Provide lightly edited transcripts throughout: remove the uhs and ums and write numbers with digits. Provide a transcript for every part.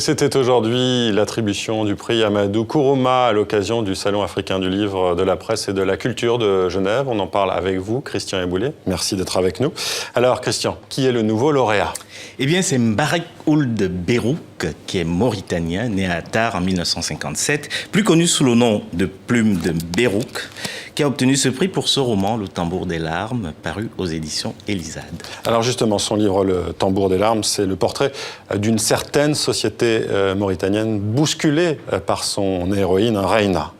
c'était aujourd'hui l'attribution du prix Amadou Kourouma à l'occasion du Salon africain du livre, de la presse et de la culture de Genève. On en parle avec vous, Christian Eboulé. Merci d'être avec nous. Alors, Christian, qui est le nouveau lauréat ? Eh bien, c'est Mbarek Ould Berouk, qui est mauritanien, né à Tar en 1957, plus connu sous le nom de Plume de Berouk, qui a obtenu ce prix pour ce roman, Le Tambour des larmes, paru aux éditions Elisade. Alors justement, son livre Le Tambour des larmes, c'est le portrait d'une certaine société mauritanienne bousculée par son héroïne, Reina.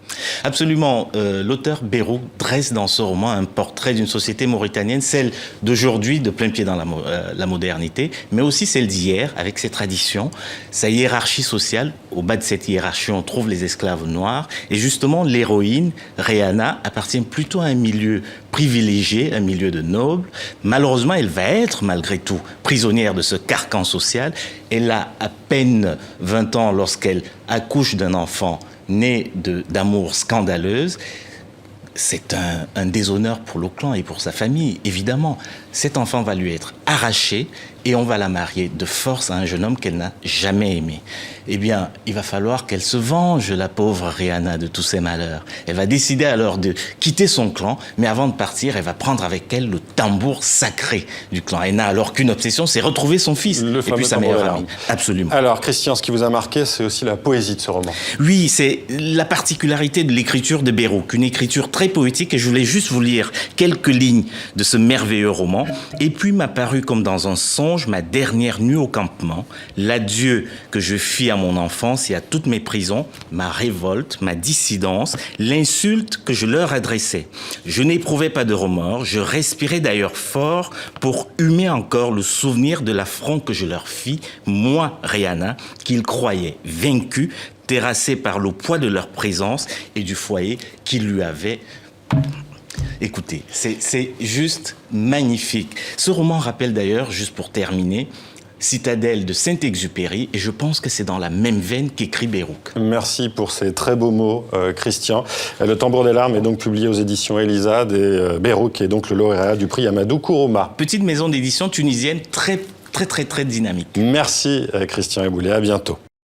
Absolument. L'auteur Berouk dresse dans ce roman un portrait d'une société mauritanienne, celle d'aujourd'hui, de plein pied dans la modernité, mais aussi celle d'hier, avec ses traditions, sa hiérarchie sociale. Au bas de cette hiérarchie, on trouve les esclaves noirs. Et justement, l'héroïne, Rihanna, appartient plutôt à un milieu privilégié, un milieu de nobles. Malheureusement, elle va être, malgré tout, prisonnière de ce carcan social. Elle a à peine 20 ans lorsqu'elle accouche d'un enfant né d'amour scandaleuse. C'est un déshonneur pour le clan et pour sa famille, évidemment. Cet enfant va lui être arraché et on va la marier de force à un jeune homme qu'elle n'a jamais aimé. Eh bien, il va falloir qu'elle se venge, la pauvre Rihanna, de tous ses malheurs. Elle va décider alors de quitter son clan, mais avant de partir, elle va prendre avec elle le tambour sacré du clan. Elle n'a alors qu'une obsession, c'est retrouver son fils et puis sa meilleure amie. Absolument. Alors, Christian, ce qui vous a marqué, c'est aussi la poésie de ce roman. Oui, c'est la particularité de l'écriture de Berouk, une écriture très poétique, et je voulais juste vous lire quelques lignes de ce merveilleux roman. Et puis m'a paru comme dans un songe ma dernière nuit au campement, l'adieu que je fis à mon enfance et à toutes mes prisons, ma révolte, ma dissidence, l'insulte que je leur adressais. Je n'éprouvais pas de remords, je respirais d'ailleurs fort pour humer encore le souvenir de l'affront que je leur fis, moi, Rihanna, qu'ils croyaient vaincus, terrassés par le poids de leur présence et du foyer qu'ils lui avaient. Écoutez, c'est juste magnifique. Ce roman rappelle d'ailleurs, juste pour terminer, Citadelle de Saint-Exupéry, et je pense que c'est dans la même veine qu'écrit Berouk. Merci pour ces très beaux mots, Christian. Le Tambour des larmes est donc publié aux éditions Elisade, et Berouk est donc le lauréat du prix Amadou Kourouma. Petite maison d'édition tunisienne très dynamique. Merci, Christian Eboulé. À bientôt.